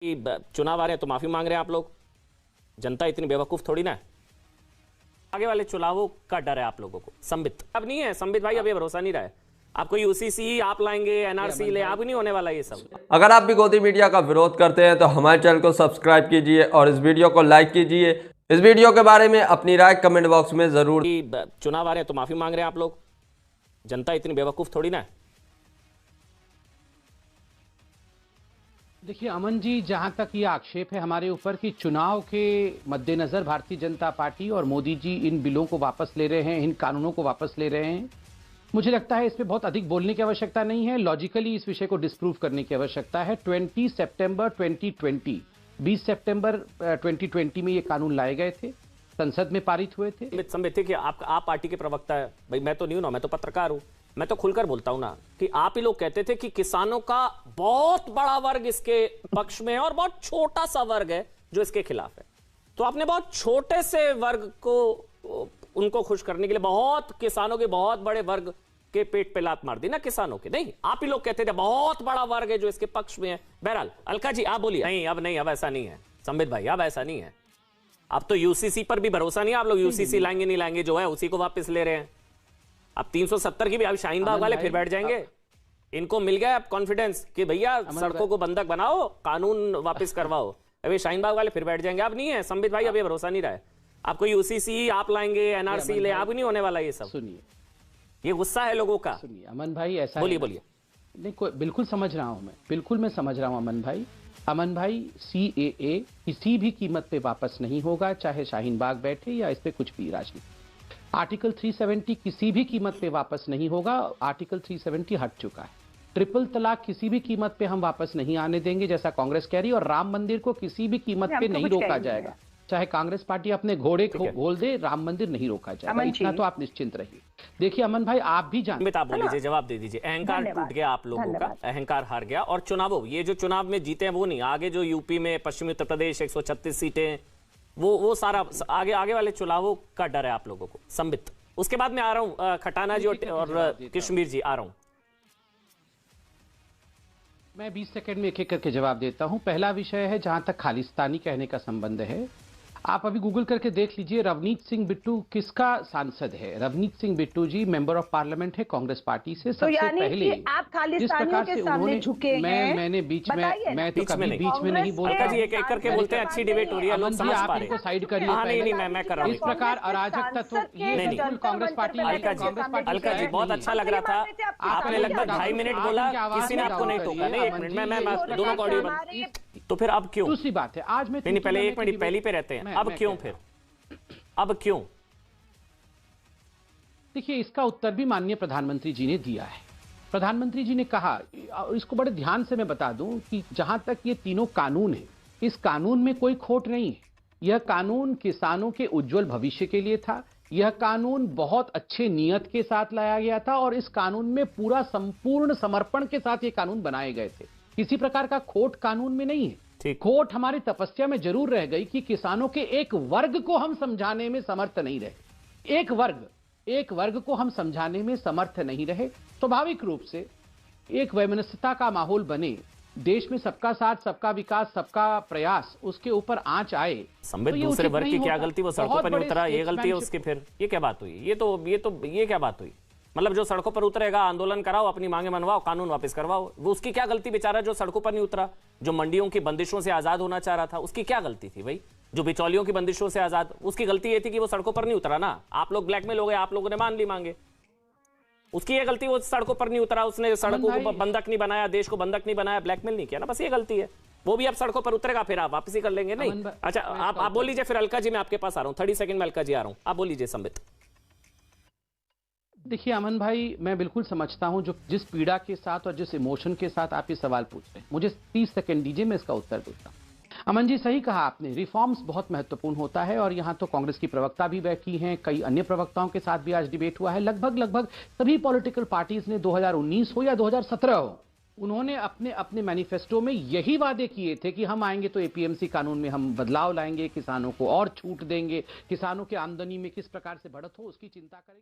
चुनाव आ रहे हैं तो माफी मांग रहे हैं आप लोग। जनता इतनी बेवकूफ थोड़ी ना है। आगे वाले चुनावों का डर है आप लोगों को। संबित अब नहीं है, संबित भाई अब ये भरोसा नहीं रहा है। आपको यूसीसी आप लाएंगे, एनआरसी ले, आप नहीं होने वाला ये सब। अगर आप भी गोदी मीडिया का विरोध करते हैं तो हमारे चैनल को सब्सक्राइब कीजिए और इस वीडियो को लाइक कीजिए। इस वीडियो के बारे में अपनी राय कमेंट बॉक्स में जरूर। चुनाव आ रहे हैं तो माफी मांग रहे हैं आप लोग। जनता इतनी बेवकूफ थोड़ी ना है। देखिए अमन जी, जहां तक ये आक्षेप है हमारे ऊपर कि चुनाव के मद्देनजर भारतीय जनता पार्टी और मोदी जी इन बिलों को वापस ले रहे हैं, इन कानूनों को वापस ले रहे हैं, मुझे लगता है इस पे बहुत अधिक बोलने की आवश्यकता नहीं है। लॉजिकली इस विषय को डिस्प्रूव करने की आवश्यकता है। 20 सितंबर 20 सितंबर 2020 में ये कानून लाए गए थे, संसद में पारित हुए थे। संबित थे कि आप पार्टी के प्रवक्ता है भाई, मैं तो नहीं हूं ना, मैं तो पत्रकार हूं। मैं तो खुलकर बोलता हूं ना कि आप ही लोग कहते थे कि किसानों का बहुत बड़ा वर्ग इसके पक्ष में है और बहुत छोटा सा वर्ग है जो इसके खिलाफ है। तो आपने बहुत छोटे से वर्ग को, उनको खुश करने के लिए बहुत किसानों के बहुत बड़े वर्ग के पेट पे लात मार दी ना किसानों के। नहीं, आप ही लोग कहते थे बहुत बड़ा वर्ग है जो इसके पक्ष में है। बहरहाल अलका जी आप बोलिए। नहीं, अब ऐसा नहीं है संबित भाई, अब ऐसा नहीं है। अब तो यूसीसी पर भी भरोसा नहीं है। आप लोग यूसीसी लाएंगे नहीं लाएंगे, जो है उसी को वापस ले रहे हैं। अब 370 की भी अब शाहीन बाग वाले फिर बैठ जाएंगे। इनको मिल गया अब कॉन्फिडेंस कि भैया सड़कों को बंधक बनाओ, कानून वापस करवाओ। अभी शाहीन बाग वाले फिर बैठ जाएंगे। अब नहीं है संबित भाई, अब ये भरोसा नहीं रहा है। आपको यूसीसी आप लाएंगे, एनआरसी ले, आप नहीं होने वाला ये सब। सुनिए, ये गुस्सा है लोगों का। सुनिए अमन भाई, ऐसा बोलिए। नहीं, बिल्कुल समझ रहा हूं मैं, बिल्कुल मैं समझ रहा हूं अमन भाई, सीएए किसी भी कीमत पे वापस नहीं होगा, चाहे शाहीन बाग बैठे या इस पे कुछ भी राजनीति। आर्टिकल 370 किसी भी कीमत पे वापस नहीं होगा। आर्टिकल 370 हट चुका है। ट्रिपल तलाक किसी भी कीमत पे हम वापस नहीं आने देंगे, जैसा कांग्रेस कह रही है। और राम मंदिर को किसी भी कीमत पे नहीं रोका जाएगा, चाहे कांग्रेस पार्टी अपने घोड़े को बोल दे, राम मंदिर नहीं रोका जाएगा। इतना तो आप निश्चिंत रहिए। देखिए अमन भाई, आप भी जानते, आप बोल लीजिए, जवाब दे दीजिए। अहंकार टूट गया आप लोगों का, अहंकार हार गया। और चुनाव, ये जो चुनाव में जीते हैं वो नहीं, आगे जो यूपी में, पश्चिमी उत्तर प्रदेश 136 सीटें, वो सारा आगे वाले चुनावों का डर है आप लोगों को। संबित, उसके बाद मैं आ रहा हूं खटाना जी और कश्मीर जी, आ रहा हूं। मैं 20 सेकंड में एक एक करके जवाब देता हूं। पहला विषय है जहां तक खालिस्तानी कहने का संबंध है, आप अभी गूगल करके देख लीजिए रवनीत सिंह बिट्टू किसका सांसद है। रवनीत सिंह बिट्टू जी मेंबर ऑफ पार्लियामेंट है कांग्रेस पार्टी से। सबसे पहले आप खालिस्तानियों के सामने झुके हैं। मैंने बीच में, मैं तो कभी बीच में नहीं बोलता जी। एक करके बोलते हैं, अच्छी डिबेट हो रही है, लोग समझ पा रहे हैं। साइड करिए। नहीं, मैं कर रहा हूं। इस प्रकार अराजक तत्व ये कांग्रेस पार्टी। अलका जी बहुत अच्छा लग रहा था, आपने लगभग 2.5 मिनट बोला, किसी ने आपको नहीं टोका। नहीं, 1 मिनट मैं दोनों को ऑडियो। तो फिर अब क्यों? दूसरी बात है, आज मैं पहले 1 मिनट पहली पे रहते हैं, अब क्यों? फिर अब क्यों? देखिए, इसका उत्तर भी माननीय प्रधानमंत्री जी ने दिया है। प्रधानमंत्री जी ने कहा, इसको बड़े ध्यान से मैं बता दूं कि जहां तक ये तीनों कानून है, इस कानून में कोई खोट नहीं है। यह कानून किसानों के उज्जवल भविष्य के लिए था। यह कानून बहुत अच्छे नियत के साथ लाया गया था और इस कानून में पूरा संपूर्ण समर्पण के साथ ये कानून बनाए गए थे। किसी प्रकार का खोट कानून में नहीं है। खोट हमारी तपस्या में जरूर रह गई कि किसानों के एक वर्ग को हम समझाने में समर्थ नहीं रहे। एक वर्ग को हम समझाने में समर्थ नहीं रहे। स्वाभाविक रूप से एक वैमनस्यता का माहौल बने, देश में सबका साथ, सबका विकास, सबका प्रयास, उसके ऊपर आंच आए। संबित, दूसरे वर्ग की क्या गलती? वो सड़कों पर नहीं उतरा, ये गलती है उसकी। फिर ये क्या बात हुई? ये क्या बात हुई? मतलब जो सड़कों पर उतरेगा, आंदोलन कराओ, अपनी मांगे मनवाओ, कानून वापस करवाओ, वो उसकी क्या गलती? बेचारा जो सड़कों पर नहीं उतरा, जो मंडियों की बंदिशों से आजाद होना चाह रहा था, उसकी क्या गलती थी भाई? जो बिचौलियों की बंदिशों से आजाद, उसकी गलती ये थी कि वो सड़कों पर नहीं उतरा ना। आप लोग ब्लैकमेल हो गए, आप लोगों ने मान ली मांगे। उसकी ये गलती, वो सड़कों पर नहीं उतरा, उसने सड़कों को बंधक नहीं बनाया, देश को बंधक नहीं बनाया, ब्लैकमेल नहीं किया ना, बस ये गलती है। वो भी अब सड़कों पर उतरेगा, फिर आप वापसी कर लेंगे। नहीं, अच्छा आप बोल लीजिए। फिर अलका जी मैं आपके पास आ रहा हूँ, 30 सेकंड में अलका जी आ रहा हूँ, आप बोल लीजिए। संबित, देखिए अमन भाई, मैं बिल्कुल समझता हूं जो जिस पीड़ा के साथ और जिस इमोशन के साथ आप ये सवाल पूछ रहे हैं। मुझे 30 सेकंड दीजिए, मैं इसका उत्तर देता हूं। अमन जी, सही कहा आपने, रिफॉर्म्स बहुत महत्वपूर्ण होता है और यहाँ तो कांग्रेस की प्रवक्ता भी बैठी हैं, कई अन्य प्रवक्ताओं के साथ भी आज डिबेट हुआ है। लगभग सभी पॉलिटिकल पार्टीज ने 2019 हो या 2017 हो, उन्होंने अपने मैनिफेस्टो में यही वादे किए थे कि हम आएंगे तो एपीएमसी कानून में हम बदलाव लाएंगे, किसानों को और छूट देंगे, किसानों की आमदनी में किस प्रकार से बढ़त हो उसकी चिंता करेंगे।